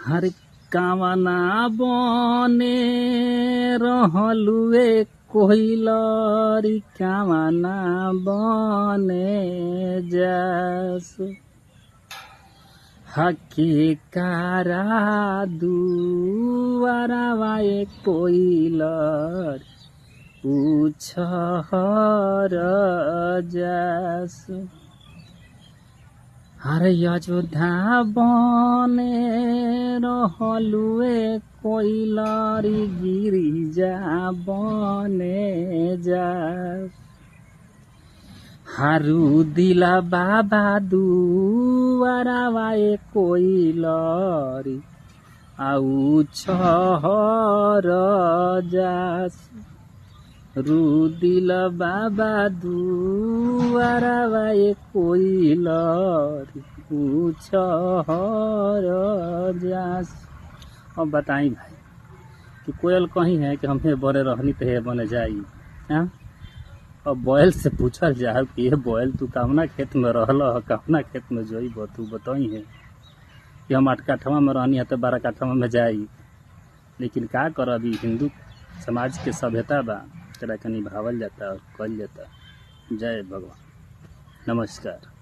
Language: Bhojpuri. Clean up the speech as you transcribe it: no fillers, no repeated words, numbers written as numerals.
हर कामना बने रहलुए कोइलरी कामना बने जास हकी कारा दुआरावाए कोइलर उछहर जास हर अयोध्या बने रहलुए कोइलरी गिरिजा बने जास हारू दिला बाबा दुआरावाए कोइलरी आउ छहर जास रुदिल बाबा दुआरावाए कोइलरी छहर जास। अब बताई भाई कि कोयल कहीं है कि हमें बने रहनी तो बने जाई। हाँ, अब बैल से पूछल जाए कि ये बैल तू कामना खेत में रहल कामना खेत में जोई तू बताई है कि हम 8 काठवा में रहनी है तो 12 काठवा में जाई। लेकिन का कर अभी हिंदू समाज के सभ्यता बा तेरा के निभावल जाता और कल जाता। जय भगवान, नमस्कार।